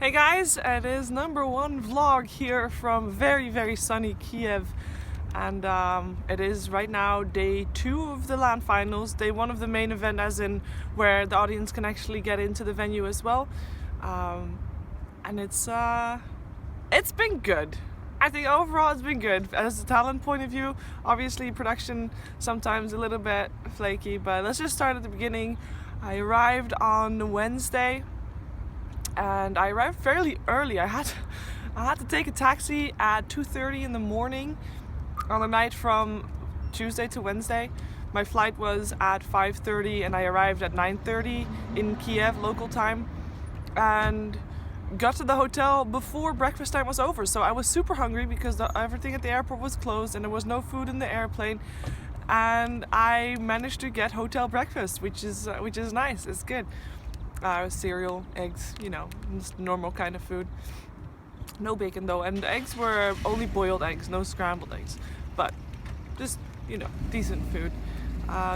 Hey guys, it is #1 vlog here from very sunny Kiev, and it is right now day 2 of the LAN finals, day 1 of the main event, as in where the audience can actually get into the venue as well, and it's been good. I think overall it's been good. As a talent point of view, obviously production sometimes a little bit flaky, but let's just start at the beginning. I arrived on Wednesday. And I arrived fairly early. I had to take a taxi at 2:30 in the morning on the night from Tuesday to Wednesday. My flight was at 5:30 and I arrived at 9:30 in Kiev local time, and got to the hotel before breakfast time was over. So I was super hungry because everything at the airport was closed and there was no food in the airplane. And I managed to get hotel breakfast, which is nice. It's good. Cereal, eggs, just normal kind of food. No bacon though, and the eggs were only boiled eggs, no scrambled eggs, but just, decent food.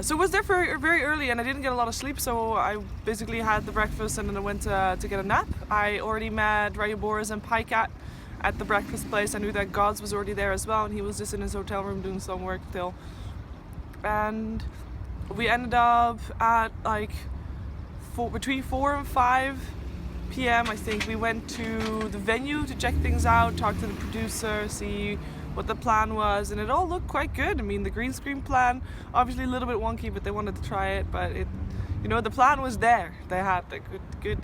So I was there very early and I didn't get a lot of sleep, so I basically had the breakfast and then I went to get a nap. I already met Ryu Boris and Paikat at the breakfast place. I knew that Gods was already there as well, and he was just in his hotel room doing some work still. And we ended up at between 4 and 5 p.m. I think. We went to the venue to check things out, talk to the producer, see what the plan was, and it all looked quite good. I mean, the green screen plan, obviously a little bit wonky, but they wanted to try it. But the plan was there. They had the good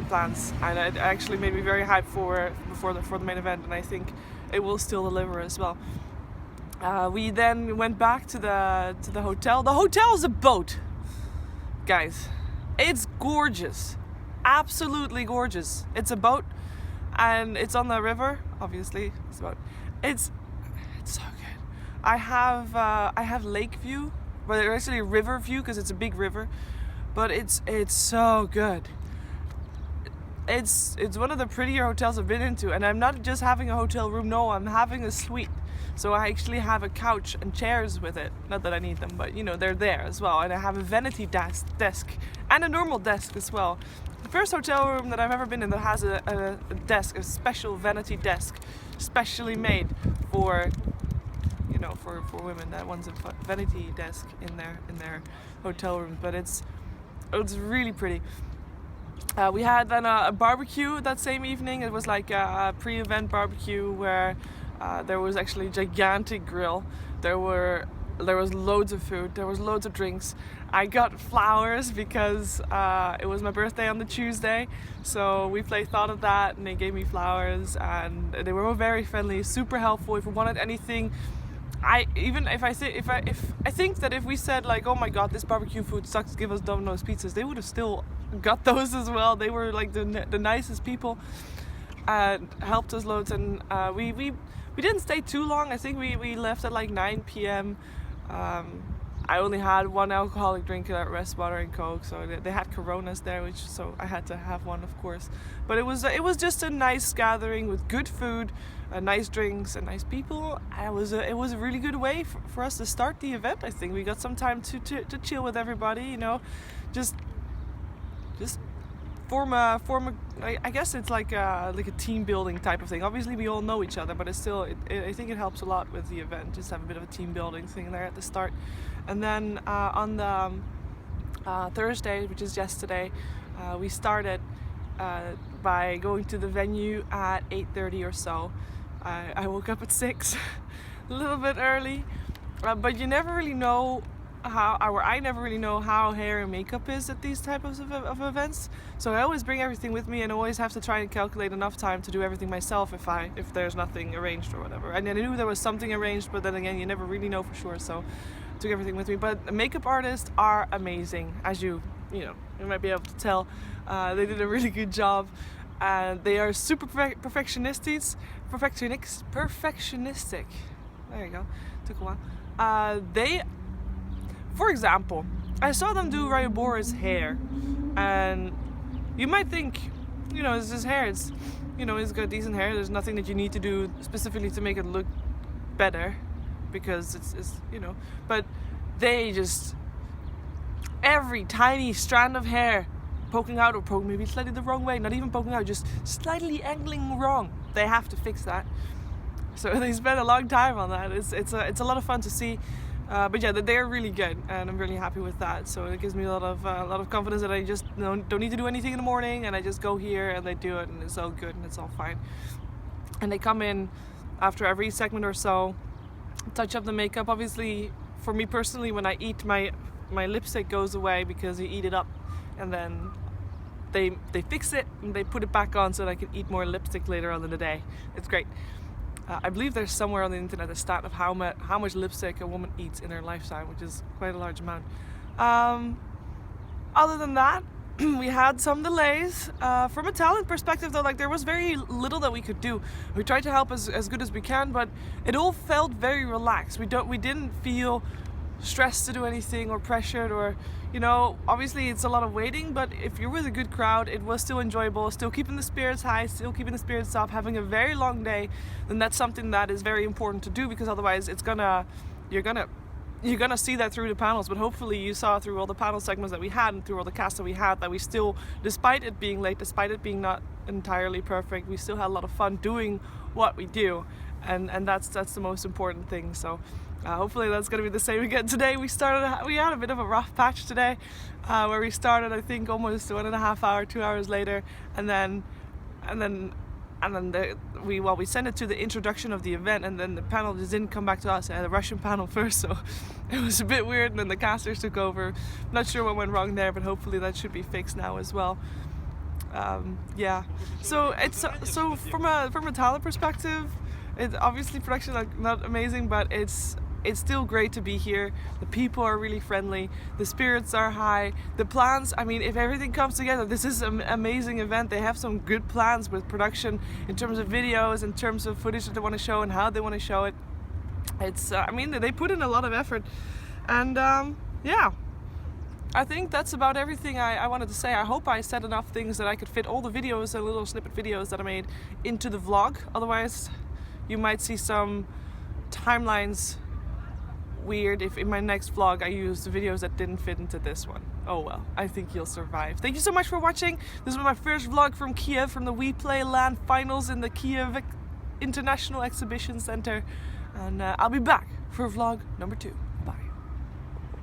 plans, and it actually made me very hyped for the main event, and I think it will still deliver as well. We then went back to the hotel. The hotel is a boat. Guys, it's gorgeous, absolutely gorgeous. It's a boat and it's on the river. Obviously it's a boat. It's so good. I have lake view, but it's actually river view because it's a big river, but it's so good. It's one of the prettier hotels I've been into, and I'm not just having a hotel room, no, I'm having a suite. So I actually have a couch and chairs with it. Not that I need them, but they're there as well. And I have a vanity desk and a normal desk as well. The first hotel room that I've ever been in that has a desk, a special vanity desk, specially made for for women that wants a vanity desk in their hotel room. But it's really pretty. We had then a barbecue that same evening. It was like a pre-event barbecue where there was actually a gigantic grill. There was loads of food. There was loads of drinks. I got flowers because it was my birthday on the Tuesday. So WePlay thought of that and they gave me flowers, and they were all very friendly, super helpful. If we wanted anything, I think that if we said like, oh my god, this barbecue food sucks, give us Domino's pizzas, they would have still got those as well. They were like the nicest people and helped us loads. And we didn't stay too long. I think we left at like 9 p.m. I only had one alcoholic drink at Rest Water and Coke, so they had Coronas there, so I had to have one, of course. But it was just a nice gathering with good food, nice drinks, and nice people. It was a really good way for us to start the event. I think we got some time to chill with everybody, just form a I guess it's like a team building type of thing. Obviously we all know each other, but it's still I think it helps a lot with the event, just have a bit of a team building thing there at the start. And then on the Thursday, which is yesterday, we started by going to the venue at 8:30 or so. I woke up at 6 a little bit early, but you never really know I never really know how hair and makeup is at these types of events. So I always bring everything with me and always have to try and calculate enough time to do everything myself if there's nothing arranged or whatever. And I knew there was something arranged, but then again, you never really know for sure. So I took everything with me. But makeup artists are amazing, as you might be able to tell. They did a really good job. And they are super perfectionistic. There you go. Took a while. For example, I saw them do Ryu Boris' hair, and you might think, it's his hair. It's, he's got decent hair. There's nothing that you need to do specifically to make it look better, because it's but they just, every tiny strand of hair poking out, or maybe slightly the wrong way, not even poking out, just slightly angling wrong. They have to fix that. So they spent a long time on that. It's a lot of fun to see. But yeah, they're really good, and I'm really happy with that. So it gives me a lot of confidence that I just don't need to do anything in the morning, and I just go here and they do it, and it's all good and it's all fine. And they come in after every segment or so, touch up the makeup. Obviously, for me personally, when I eat, my lipstick goes away because you eat it up, and then they fix it and they put it back on so that I can eat more lipstick later on in the day. It's great. I believe there's somewhere on the internet a stat of how much lipstick a woman eats in her lifetime, which is quite a large amount. Other than that, we had some delays. From a talent perspective though, like there was very little that we could do. We tried to help as good as we can, but it all felt very relaxed. We didn't feel stressed to do anything or pressured, or obviously it's a lot of waiting, but if you're with a good crowd, it was still enjoyable, still keeping the spirits high, still keeping the spirits up, having a very long day. Then that's something that is very important to do, because otherwise you're gonna see that through the panels. But hopefully you saw through all the panel segments that we had and through all the cast that we had, that we still, despite it being late, despite it being not entirely perfect, we still had a lot of fun doing what we do, and that's the most important thing. So hopefully that's going to be the same again today. We had a bit of a rough patch today, where we started, I think, almost 1.5 hours, 2 hours later, and then we sent it to the introduction of the event, and then the panel just didn't come back to us. I had the Russian panel first, so it was a bit weird, and then the casters took over. I'm not sure what went wrong there, but hopefully that should be fixed now as well. Yeah. So from a talent perspective, it's obviously production not amazing, but it's still great to be here. The people are really friendly, the spirits are high, the plans, I mean, if everything comes together, this is an amazing event. They have some good plans with production in terms of videos, in terms of footage that they want to show and how they want to show it. It's I mean, they put in a lot of effort, and yeah, I think that's about everything I wanted to say. I hope I said enough things that I could fit all the videos and little snippet videos that I made into the vlog. Otherwise you might see some timelines weird if in my next vlog I use the videos that didn't fit into this one. Oh well, I think you'll survive. Thank you so much for watching. This was my first vlog from Kiev, from the WePlay LAN finals in the Kiev International Exhibition Center, and I'll be back for vlog number 2.